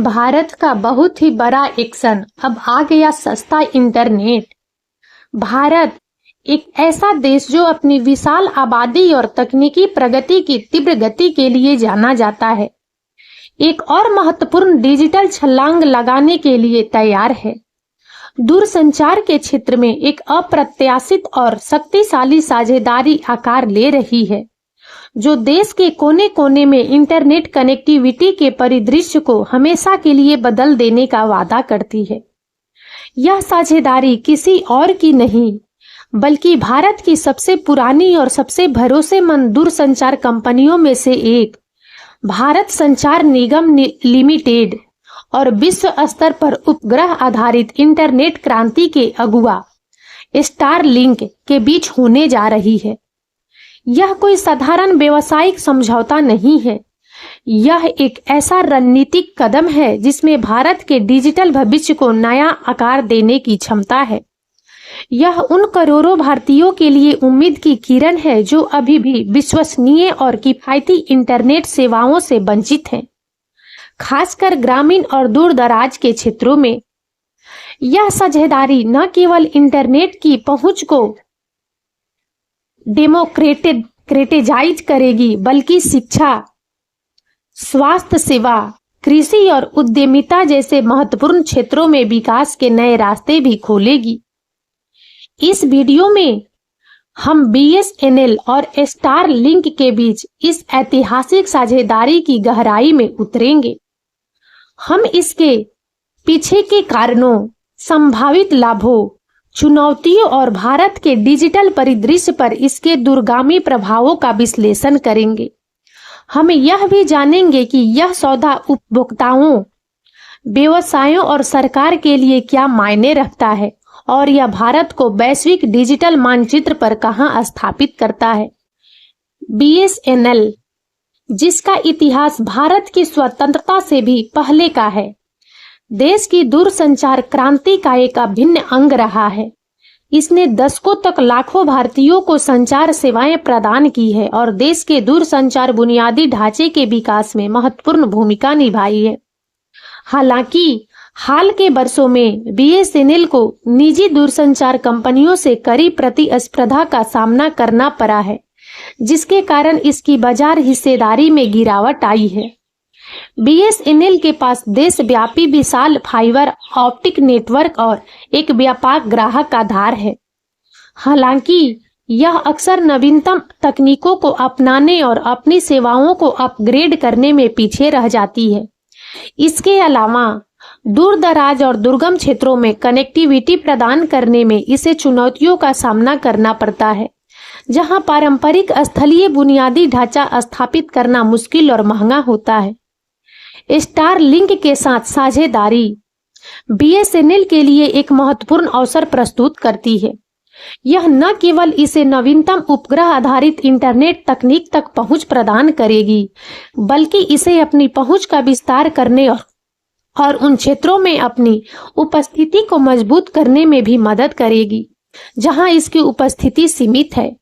भारत का बहुत ही बड़ा एक्शन, अब आ गया सस्ता इंटरनेट। भारत एक ऐसा देश जो अपनी विशाल आबादी और तकनीकी प्रगति की तीव्र गति के लिए जाना जाता है, एक और महत्वपूर्ण डिजिटल छलांग लगाने के लिए तैयार है। दूरसंचार के क्षेत्र में एक अप्रत्याशित और शक्तिशाली साझेदारी आकार ले रही है, जो देश के कोने कोने में इंटरनेट कनेक्टिविटी के परिदृश्य को हमेशा के लिए बदल देने का वादा करती है। यह साझेदारी किसी और की नहीं, बल्कि भारत की सबसे पुरानी और सबसे भरोसेमंद दूरसंचार कंपनियों में से एक भारत संचार निगम लिमिटेड और विश्व स्तर पर उपग्रह आधारित इंटरनेट क्रांति के अगुआ स्टारलिंक के बीच होने जा रही है। यह कोई साधारण व्यावसायिक समझौता नहीं है, यह एक ऐसा रणनीतिक कदम है जिसमें भारत के डिजिटल भविष्य को नया आकार देने की क्षमता है। यह उन करोड़ों भारतीयों के लिए उम्मीद की किरण है जो अभी भी विश्वसनीय और किफायती इंटरनेट सेवाओं से वंचित हैं, खासकर ग्रामीण और दूर दराज के क्षेत्रों में। यह साझेदारी न केवल इंटरनेट की पहुंच को डेमोक्रेटाइज करेगी, बल्कि शिक्षा, स्वास्थ्य सेवा, कृषि और उद्यमिता जैसे महत्वपूर्ण क्षेत्रों में विकास के नए रास्ते भी खोलेगी। इस वीडियो में हम बीएसएनएल और स्टारलिंक के बीच इस ऐतिहासिक साझेदारी की गहराई में उतरेंगे। हम इसके पीछे के कारणों, संभावित लाभों, चुनौतियों और भारत के डिजिटल परिदृश्य पर इसके दूरगामी प्रभावों का विश्लेषण करेंगे। हम यह भी जानेंगे कि यह सौदा उपभोक्ताओं, व्यवसायों और सरकार के लिए क्या मायने रखता है और यह भारत को वैश्विक डिजिटल मानचित्र पर कहां स्थापित करता है। बीएसएनएल, जिसका इतिहास भारत की स्वतंत्रता से भी पहले का है, देश की दूरसंचार क्रांति का एक अभिन्न अंग रहा है। इसने दशकों तक लाखों भारतीयों को संचार सेवाएं प्रदान की है और देश के दूरसंचार बुनियादी ढांचे के विकास में महत्वपूर्ण भूमिका निभाई है। हालांकि हाल के वर्षों में बीएसएनएल को निजी दूरसंचार कंपनियों से कड़ी प्रतिस्पर्धा का सामना करना पड़ा है, जिसके कारण इसकी बाजार हिस्सेदारी में गिरावट आई है। बीएसएनएल के पास देशव्यापी विशाल फाइबर ऑप्टिक नेटवर्क और एक व्यापक ग्राहक आधार है। हालांकि यह अक्सर नवीनतम तकनीकों को अपनाने और अपनी सेवाओं को अपग्रेड करने में पीछे रह जाती है। इसके अलावा दूर दराज और दुर्गम क्षेत्रों में कनेक्टिविटी प्रदान करने में इसे चुनौतियों का सामना करना पड़ता है, जहां पारंपरिक स्थलीय बुनियादी ढांचा स्थापित करना मुश्किल और महंगा होता है। स्टारलिंक के साथ साझेदारी बीएसएनएल के लिए एक महत्वपूर्ण अवसर प्रस्तुत करती है। यह न केवल इसे नवीनतम उपग्रह आधारित इंटरनेट तकनीक तक पहुंच प्रदान करेगी, बल्कि इसे अपनी पहुंच का विस्तार करने और उन क्षेत्रों में अपनी उपस्थिति को मजबूत करने में भी मदद करेगी जहां इसकी उपस्थिति सीमित है।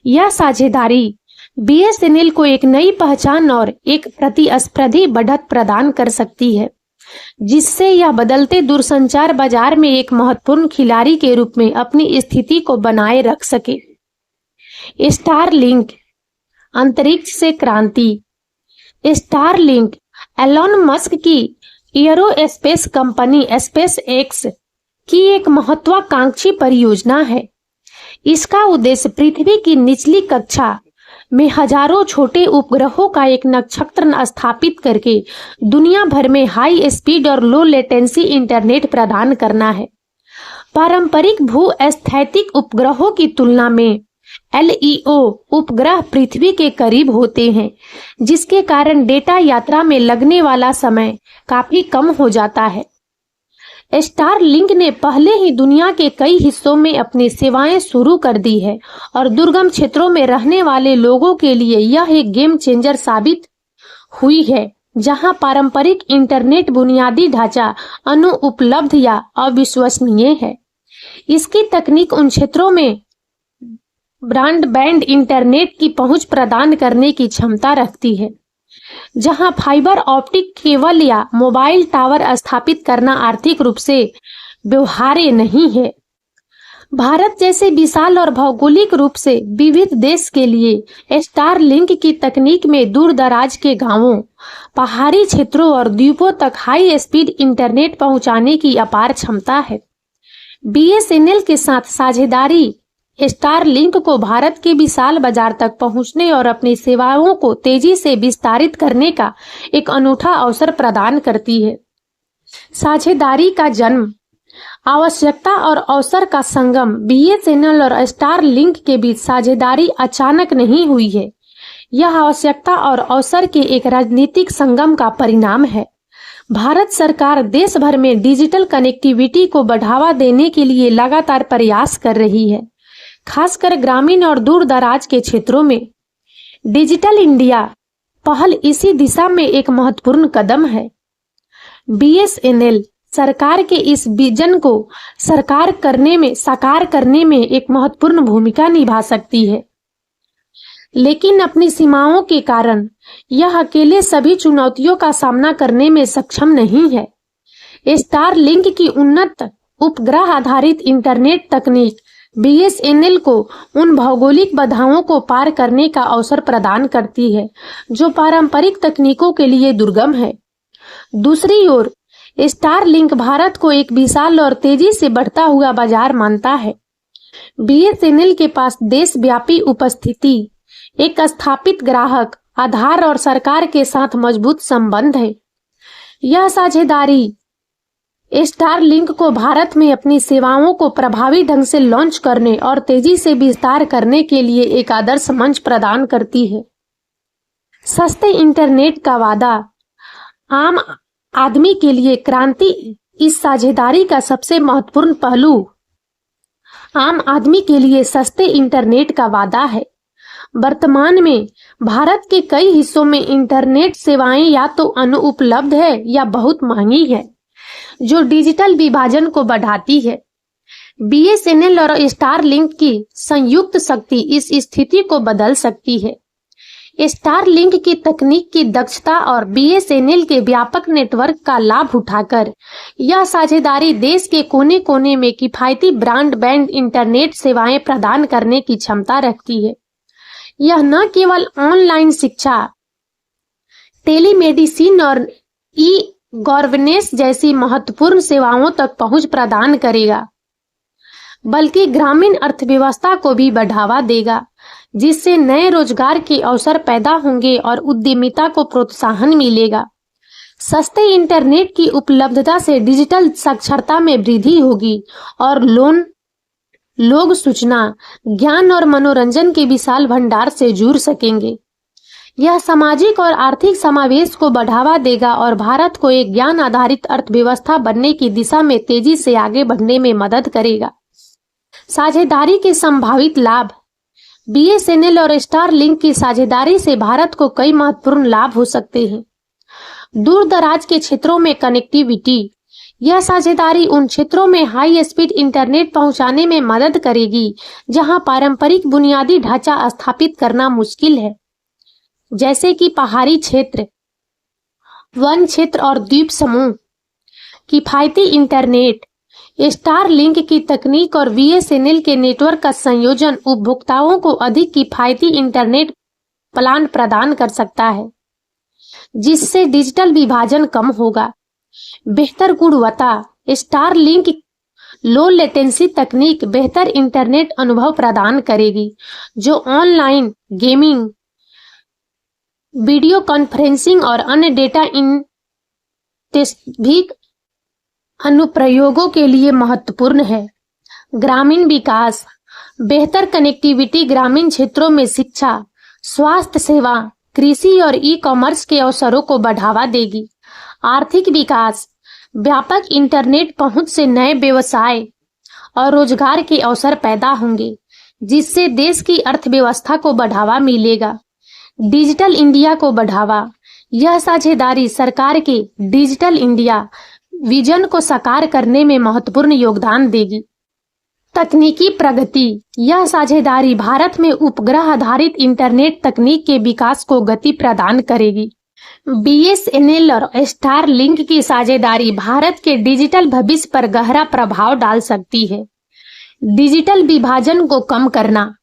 यह साझेदारी बीएसएनएल को एक नई पहचान और एक प्रतिस्पर्धी बढ़त प्रदान कर सकती है, जिससे यह बदलते दूरसंचार बाजार में एक महत्वपूर्ण खिलाड़ी के रूप में अपनी स्थिति को बनाए रख सके। स्टारलिंक, अंतरिक्ष से क्रांति। स्टारलिंक एलोन मस्क की एरोस्पेस कंपनी स्पेस एक्स की एक महत्वाकांक्षी परियोजना है। इसका उद्देश्य पृथ्वी की निचली कक्षा में हजारों छोटे उपग्रहों का एक नक्षत्र स्थापित करके दुनिया भर में हाई स्पीड और लो लेटेंसी इंटरनेट प्रदान करना है। पारंपरिक भू-स्थैतिक उपग्रहों की तुलना में एलईओ उपग्रह पृथ्वी के करीब होते हैं, जिसके कारण डेटा यात्रा में लगने वाला समय काफी कम हो जाता है। स्टारलिंक ने पहले ही दुनिया के कई हिस्सों में अपनी सेवाएं शुरू कर दी है और दुर्गम क्षेत्रों में रहने वाले लोगों के लिए यह एक गेम चेंजर साबित हुई है, जहां पारंपरिक इंटरनेट बुनियादी ढांचा अनुपलब्ध या अविश्वसनीय है। इसकी तकनीक उन क्षेत्रों में ब्रॉडबैंड इंटरनेट की पहुंच प्रदान करने की क्षमता रखती है जहां फाइबर ऑप्टिक केबल या मोबाइल टावर स्थापित करना आर्थिक रूप से व्यवहार्य नहीं है। भारत जैसे विशाल और भौगोलिक रूप से विविध देश के लिए स्टारलिंक की तकनीक में दूर दराज के गांवों, पहाड़ी क्षेत्रों और द्वीपों तक हाई स्पीड इंटरनेट पहुंचाने की अपार क्षमता है। बीएसएनएल के साथ साझेदारी स्टारलिंक को भारत के विशाल बाजार तक पहुंचने और अपनी सेवाओं को तेजी से विस्तारित करने का एक अनूठा अवसर प्रदान करती है। साझेदारी का जन्म आवश्यकता और अवसर का संगम। बीएसएनएल और स्टारलिंक के बीच साझेदारी अचानक नहीं हुई है। यह आवश्यकता और अवसर के एक राजनीतिक संगम का परिणाम है। भारत सरकार देश भर में डिजिटल कनेक्टिविटी को बढ़ावा देने के लिए लगातार प्रयास कर रही है, खासकर ग्रामीण और दूर दराज के क्षेत्रों में। डिजिटल इंडिया पहल इसी दिशा में एक महत्वपूर्ण कदम है। बीएसएनएल सरकार के इस विजन को साकार करने में एक महत्वपूर्ण भूमिका निभा सकती है, लेकिन अपनी सीमाओं के कारण यह अकेले सभी चुनौतियों का सामना करने में सक्षम नहीं है। स्टारलिंक की उन्नत उपग्रह आधारित इंटरनेट तकनीक बीएसएनएल को उन भौगोलिक बाधाओं को पार करने का अवसर प्रदान करती है जो पारंपरिक तकनीकों के लिए दुर्गम है। दूसरी ओर स्टारलिंक भारत को एक विशाल और तेजी से बढ़ता हुआ बाजार मानता है। बीएसएनएल के पास देशव्यापी उपस्थिति, एक स्थापित ग्राहक आधार और सरकार के साथ मजबूत संबंध है। यह साझेदारी स्टारलिंक को भारत में अपनी सेवाओं को प्रभावी ढंग से लॉन्च करने और तेजी से विस्तार करने के लिए एक आदर्श मंच प्रदान करती है। सस्ते इंटरनेट का वादा आम आदमी के लिए क्रांति। इस साझेदारी का सबसे महत्वपूर्ण पहलू आम आदमी के लिए सस्ते इंटरनेट का वादा है। वर्तमान में भारत के कई हिस्सों में इंटरनेट सेवाएं या तो अनुपलब्ध है या बहुत महंगी है, जो डिजिटल विभाजन को बढ़ाती है। बीएसएनएल और स्टारलिंक की संयुक्त शक्ति इस स्थिति को बदल सकती है। स्टारलिंक की तकनीक की दक्षता और बीएसएनएल के व्यापक नेटवर्क का लाभ उठाकर यह साझेदारी देश के कोने-कोने में किफायती ब्रॉडबैंड इंटरनेट सेवाएं प्रदान करने की क्षमता रखती है। यह न केवल ऑनलाइन शिक्षा, टेलीमेडिसिन और ई-गवर्नेंस जैसी महत्वपूर्ण सेवाओं तक पहुंच प्रदान करेगा, बल्कि ग्रामीण अर्थव्यवस्था को भी बढ़ावा देगा, जिससे नए रोजगार के अवसर पैदा होंगे और उद्यमिता को प्रोत्साहन मिलेगा। सस्ते इंटरनेट की उपलब्धता से डिजिटल साक्षरता में वृद्धि होगी और लोग सूचना, ज्ञान और मनोरंजन के विशाल भंडार से जुड़ सकेंगे। यह सामाजिक और आर्थिक समावेश को बढ़ावा देगा और भारत को एक ज्ञान आधारित अर्थव्यवस्था बनने की दिशा में तेजी से आगे बढ़ने में मदद करेगा। साझेदारी के संभावित लाभ। बीएसएनएल और स्टारलिंक की साझेदारी से भारत को कई महत्वपूर्ण लाभ हो सकते हैं। दूर दराज के क्षेत्रों में कनेक्टिविटी। यह साझेदारी उन क्षेत्रों में हाई स्पीड इंटरनेट पहुंचाने में मदद करेगी जहां पारंपरिक बुनियादी ढांचा स्थापित करना मुश्किल है, जैसे कि पहाड़ी क्षेत्र, वन क्षेत्र और द्वीप समूह। किफायती इंटरनेट। स्टारलिंक की तकनीक और बीएसएनएल के नेटवर्क का संयोजन उपभोक्ताओं को अधिक किफायती इंटरनेट प्लान प्रदान कर सकता है, जिससे डिजिटल विभाजन कम होगा। बेहतर गुणवत्ता। स्टारलिंक लो लेटेंसी तकनीक बेहतर इंटरनेट अनुभव प्रदान करेगी, जो ऑनलाइन गेमिंग, वीडियो कॉन्फ्रेंसिंग और अन्य डेटा इंटेंसिव अनुप्रयोगों के लिए महत्वपूर्ण है। ग्रामीण विकास। बेहतर कनेक्टिविटी ग्रामीण क्षेत्रों में शिक्षा, स्वास्थ्य सेवा, कृषि और ई-कॉमर्स के अवसरों को बढ़ावा देगी। आर्थिक विकास। व्यापक इंटरनेट पहुंच से नए व्यवसाय और रोजगार के अवसर पैदा होंगे, जिससे देश की अर्थव्यवस्था को बढ़ावा मिलेगा। डिजिटल इंडिया को बढ़ावा। यह साझेदारी सरकार के डिजिटल इंडिया विजन को साकार करने में महत्वपूर्ण योगदान देगी। तकनीकी प्रगति। यह साझेदारी भारत में उपग्रह आधारित इंटरनेट तकनीक के विकास को गति प्रदान करेगी, बीएसएनएल और स्टार लिंक की साझेदारी भारत के डिजिटल भविष्य पर गहरा प्रभाव डाल सकती है। डिजिटल विभाजन को कम करना।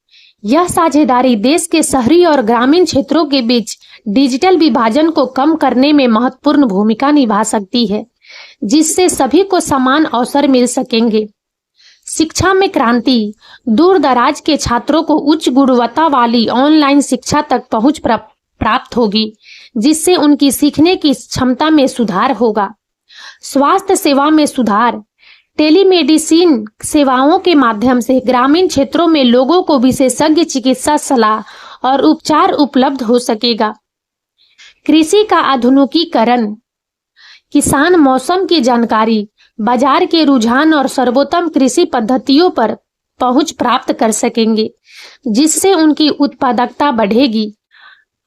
यह साझेदारी देश के शहरी और ग्रामीण क्षेत्रों के बीच डिजिटल विभाजन को कम करने में महत्वपूर्ण भूमिका निभा सकती है, जिससे सभी को समान अवसर मिल सकेंगे। शिक्षा में क्रांति। दूर दराज के छात्रों को उच्च गुणवत्ता वाली ऑनलाइन शिक्षा तक पहुंच प्राप्त होगी, जिससे उनकी सीखने की क्षमता में सुधार होगा। स्वास्थ्य सेवा में सुधार। टेलीमेडिसिन सेवाओं के माध्यम से ग्रामीण क्षेत्रों में लोगों को विशेषज्ञ चिकित्सा सलाह और उपचार उपलब्ध हो सकेगा। कृषि का आधुनिकीकरण। किसान मौसम की जानकारी, बाजार के रुझान और सर्वोत्तम कृषि पद्धतियों पर पहुंच प्राप्त कर सकेंगे, जिससे उनकी उत्पादकता बढ़ेगी।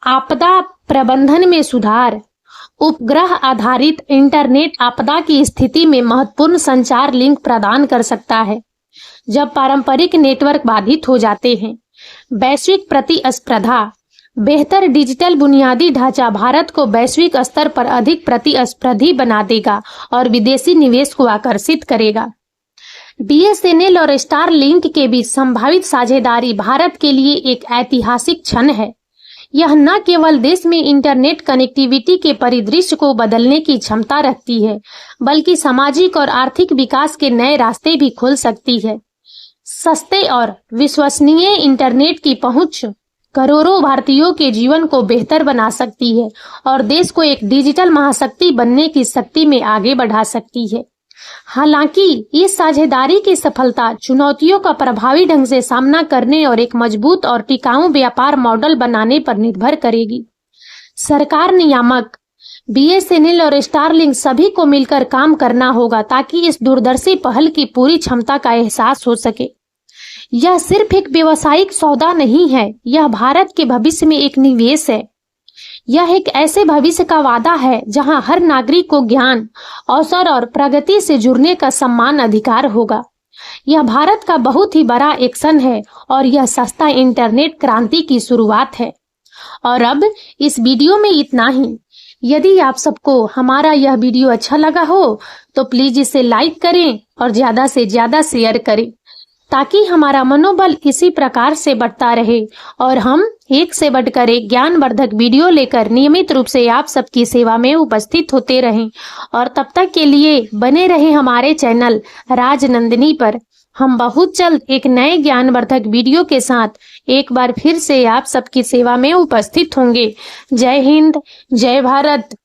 आपदा प्रबंधन में सुधार। उपग्रह आधारित इंटरनेट आपदा की स्थिति में महत्वपूर्ण संचार लिंक प्रदान कर सकता है, जब पारंपरिक नेटवर्क बाधित हो जाते हैं। वैश्विक प्रतिस्पर्धा। बेहतर डिजिटल बुनियादी ढांचा भारत को वैश्विक स्तर पर अधिक प्रतिस्पर्धी बना देगा और विदेशी निवेश को आकर्षित करेगा। बीएसएनएल और स्टार लिंक के बीच संभावित साझेदारी भारत के लिए एक ऐतिहासिक क्षण है। यह न केवल देश में इंटरनेट कनेक्टिविटी के परिदृश्य को बदलने की क्षमता रखती है, बल्कि सामाजिक और आर्थिक विकास के नए रास्ते भी खोल सकती है। सस्ते और विश्वसनीय इंटरनेट की पहुंच करोड़ों भारतीयों के जीवन को बेहतर बना सकती है और देश को एक डिजिटल महाशक्ति बनने की शक्ति में आगे बढ़ा सकती है। हालांकि इस साझेदारी की सफलता चुनौतियों का प्रभावी ढंग से सामना करने और एक मजबूत और टिकाऊ व्यापार मॉडल बनाने पर निर्भर करेगी। सरकार, नियामक, बीएसएनएल और स्टारलिंक सभी को मिलकर काम करना होगा ताकि इस दूरदर्शी पहल की पूरी क्षमता का एहसास हो सके। यह सिर्फ एक व्यावसायिक सौदा नहीं है, यह भारत के भविष्य में एक निवेश है। यह एक ऐसे भविष्य का वादा है जहां हर नागरिक को ज्ञान, अवसर और प्रगति से जुड़ने का समान अधिकार होगा। यह भारत का बहुत ही बड़ा एक्शन है और यह सस्ता इंटरनेट क्रांति की शुरुआत है। और अब इस वीडियो में इतना ही। यदि आप सबको हमारा यह वीडियो अच्छा लगा हो तो प्लीज इसे लाइक करें और ज्यादा से ज्यादा शेयर करें, ताकि हमारा मनोबल इसी प्रकार से बढ़ता रहे और हम एक से बढ़कर एक ज्ञानवर्धक वीडियो लेकर नियमित रूप से आप सबकी सेवा में उपस्थित होते रहें। और तब तक के लिए बने रहें हमारे चैनल राजनंदिनी पर। हम बहुत जल्द एक नए ज्ञानवर्धक वीडियो के साथ एक बार फिर से आप सबकी सेवा में उपस्थित होंगे। जय हिंद, जय भारत।